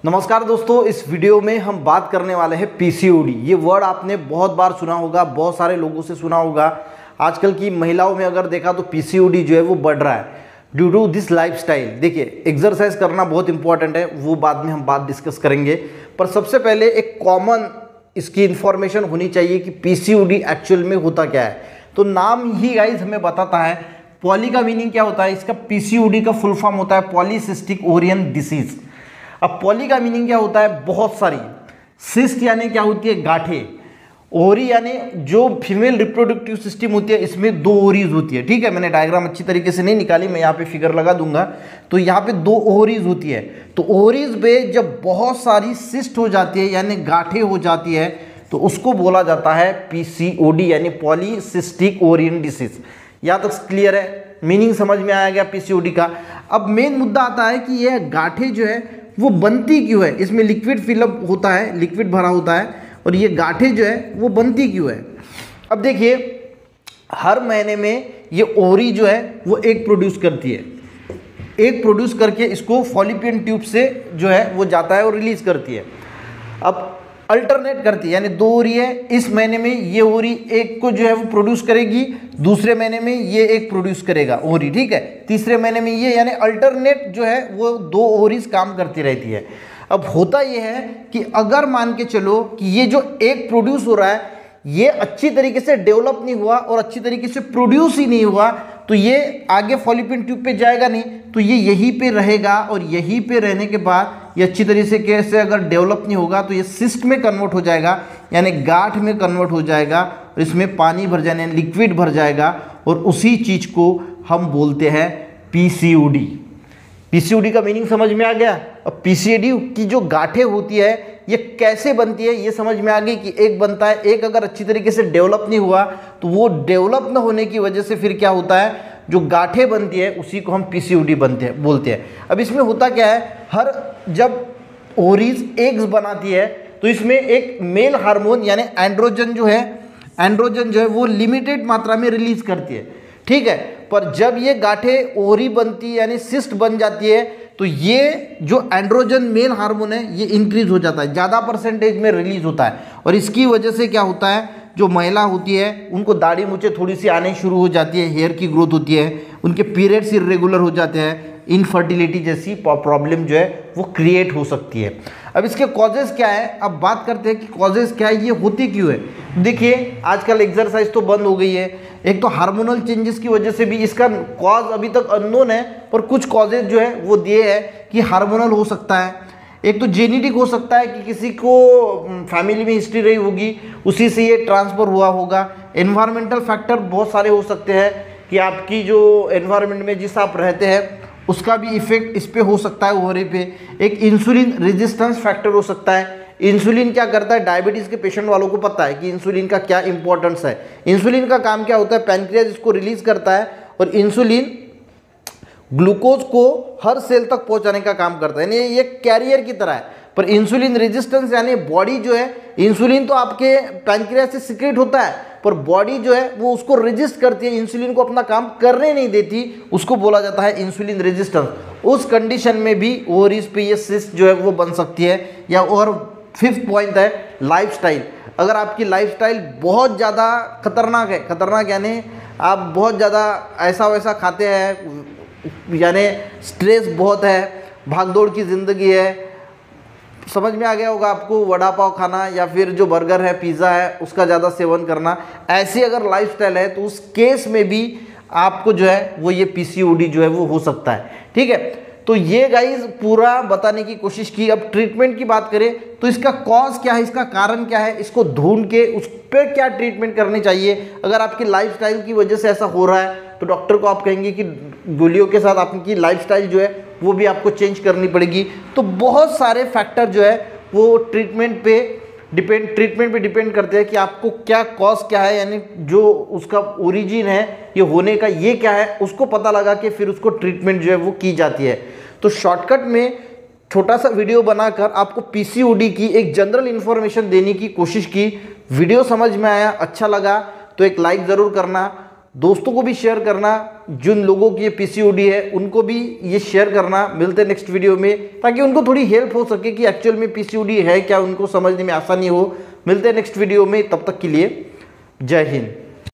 नमस्कार दोस्तों, इस वीडियो में हम बात करने वाले हैं पीसीओडी। ये वर्ड आपने बहुत बार सुना होगा, बहुत सारे लोगों से सुना होगा। आजकल की महिलाओं में अगर देखा तो पीसीओडी जो है वो बढ़ रहा है ड्यू टू दिस लाइफस्टाइल। देखिए, एक्सरसाइज करना बहुत इंपॉर्टेंट है, वो बाद में हम बात डिस्कस करेंगे। पर सबसे पहले एक कॉमन इसकी इंफॉर्मेशन होनी चाहिए कि पीसीओडी एक्चुअल में होता क्या है। तो नाम ही गाइस हमें बताता है। पॉली का मीनिंग क्या होता है, इसका पीसीओडी का फुल फॉर्म होता है पॉलीसिस्टिक ओरियन डिसीज। अब पॉली का मीनिंग क्या होता है, बहुत सारी। सिस्ट यानी क्या होती है, गांठें। ओरी यानी जो फीमेल रिप्रोडक्टिव सिस्टम होती है, इसमें दो ओरीज होती है। ठीक है, मैंने डायग्राम अच्छी तरीके से नहीं निकाली, मैं यहाँ पे फिगर लगा दूंगा। तो यहाँ पे दो ओरीज होती है। तो ओरीज पे जब बहुत सारी सिस्ट हो जाती है यानी गांठें हो जाती है तो उसको बोला जाता है पीसीओडी यानी पॉलीसिस्टिक ओरियन डिसीज। यहाँ तक क्लियर है, मीनिंग समझ में आया गया पीसीओडी का। अब मेन मुद्दा आता है कि यह गांठें जो है वो बनती क्यों है। इसमें लिक्विड फिलअप होता है, लिक्विड भरा होता है, और ये गांठें जो है वो बनती क्यों है। अब देखिए, हर महीने में ये ओरी जो है वो एग प्रोड्यूस करती है। एग प्रोड्यूस करके इसको फॉलिपियन ट्यूब से जो है वो जाता है और रिलीज करती है। अब अल्टरनेट करती है, यानी दो ओरी है, इस महीने में ये ओरी एक को जो है वो प्रोड्यूस करेगी, दूसरे महीने में ये एक प्रोड्यूस करेगा ओरी। ठीक है, तीसरे महीने में ये, यानी अल्टरनेट जो है वो दो ओरीज काम करती रहती है। अब होता ये है कि अगर मान के चलो कि ये जो एक प्रोड्यूस हो रहा है ये अच्छी तरीके से डेवलप नहीं हुआ और अच्छी तरीके से प्रोड्यूस ही नहीं हुआ, तो ये आगे फॉलिपियन ट्यूब पे जाएगा नहीं, तो ये यहीं पे रहेगा। और यहीं पे रहने के बाद ये अच्छी तरीके से अगर डेवलप नहीं होगा तो ये सिस्ट में कन्वर्ट हो जाएगा, यानी गांठ में कन्वर्ट हो जाएगा, और इसमें पानी भर जाने लिक्विड भर जाएगा, और उसी चीज़ को हम बोलते हैं पीसीओडी। पीसीओडी का मीनिंग समझ में आ गया। अब पीसीओडी की जो गांठें होती है ये कैसे बनती है ये समझ में आ गई कि एक बनता है, एक अगर अच्छी तरीके से डेवलप नहीं हुआ तो वो डेवलप न होने की वजह से फिर क्या होता है, जो गांठें बनती है उसी को हम पीसीओडी बोलते हैं। अब इसमें होता क्या है, हर जब ओरीज एग्स बनाती है तो इसमें एक मेल हार्मोन यानी एंड्रोजन जो है वो लिमिटेड मात्रा में रिलीज करती है। ठीक है, पर जब ये गांठें ओरी बनती है यानी सिस्ट बन जाती है तो ये जो एंड्रोजन मेल हार्मोन है ये इंक्रीज हो जाता है, ज़्यादा परसेंटेज में रिलीज होता है। और इसकी वजह से क्या होता है, जो महिला होती है उनको दाढ़ी मूछें थोड़ी सी आने शुरू हो जाती है, हेयर की ग्रोथ होती है, उनके पीरियड्स इरेगुलर हो जाते हैं, इनफर्टिलिटी जैसी प्रॉब्लम जो है वो क्रिएट हो सकती है। अब इसके कॉजेज़ क्या है, अब बात करते हैं कि कॉजेज़ क्या है, ये होती क्यों है। देखिए, आजकल एक्सरसाइज तो बंद हो गई है, एक तो हार्मोनल चेंजेस की वजह से भी इसका कॉज अभी तक अननोन है, पर कुछ कॉजेज जो है वो दिए हैं कि हार्मोनल हो सकता है। एक तो जेनेटिक हो सकता है कि किसी को फैमिली में हिस्ट्री रही होगी, उसी से ये ट्रांसफ़र हुआ होगा। एनवायरमेंटल फैक्टर बहुत सारे हो सकते हैं कि आपकी जो एनवायरनमेंट में जिस आप रहते हैं उसका भी इफेक्ट इस पे हो सकता है ओवरी पे। एक इंसुलिन रेजिस्टेंस फैक्टर हो सकता है। इंसुलिन क्या करता है, डायबिटीज़ के पेशेंट वालों को पता है कि इंसुलिन का क्या इंपॉर्टेंस है। इंसुलिन का काम क्या होता है, पैनक्रियाज इसको रिलीज करता है, और इंसुलिन ग्लूकोज को हर सेल तक पहुंचाने का काम करता है, यानी ये कैरियर की तरह है। पर इंसुलिन रेजिस्टेंस यानी बॉडी जो है, इंसुलिन तो आपके पैनक्रियाज से सिक्रेट होता है, पर बॉडी जो है वो उसको रेजिस्ट करती है, इंसुलिन को अपना काम करने नहीं देती, उसको बोला जाता है इंसुलिन रेजिस्टेंस। उस कंडीशन में भी ओवरीज पे ये सिस्ट जो है वो बन सकती है। या और फिफ्थ पॉइंट है लाइफस्टाइल। अगर आपकी लाइफस्टाइल बहुत ज़्यादा खतरनाक है, खतरनाक यानी आप बहुत ज़्यादा ऐसा वैसा खाते हैं, यानी स्ट्रेस बहुत है, भागदौड़ की ज़िंदगी है, समझ में आ गया होगा आपको, वड़ा पाव खाना या फिर जो बर्गर है, पिज़्ज़ा है, उसका ज़्यादा सेवन करना, ऐसी अगर लाइफस्टाइल है तो उस केस में भी आपको जो है वो ये पीसीओडी जो है वो हो सकता है। ठीक है, तो ये गाइज पूरा बताने की कोशिश की। अब ट्रीटमेंट की बात करें तो इसका कॉज क्या है, इसका कारण क्या है, इसको ढूंढ के उस पर क्या ट्रीटमेंट करनी चाहिए। अगर आपकी लाइफस्टाइल की वजह से ऐसा हो रहा है तो डॉक्टर को आप कहेंगे कि गोलियों के साथ आपकी लाइफस्टाइल जो है वो भी आपको चेंज करनी पड़ेगी। तो बहुत सारे फैक्टर जो है वो ट्रीटमेंट पे डिपेंड करते हैं कि आपको क्या कॉज क्या है, यानी जो उसका ओरिजिन है ये होने का ये क्या है, उसको पता लगा के फिर उसको ट्रीटमेंट जो है वो की जाती है। तो शॉर्टकट में छोटा सा वीडियो बनाकर आपको पीसीओडी की एक जनरल इन्फॉर्मेशन देने की कोशिश की। वीडियो समझ में आया, अच्छा लगा तो एक लाइक ज़रूर करना, दोस्तों को भी शेयर करना, जिन लोगों की ये पीसीओडी है उनको भी ये शेयर करना। मिलते हैं नेक्स्ट वीडियो में, ताकि उनको थोड़ी हेल्प हो सके कि एक्चुअल में पीसीओडी है क्या, उनको समझने में आसानी हो। मिलते हैं नेक्स्ट वीडियो में, तब तक के लिए जय हिंद।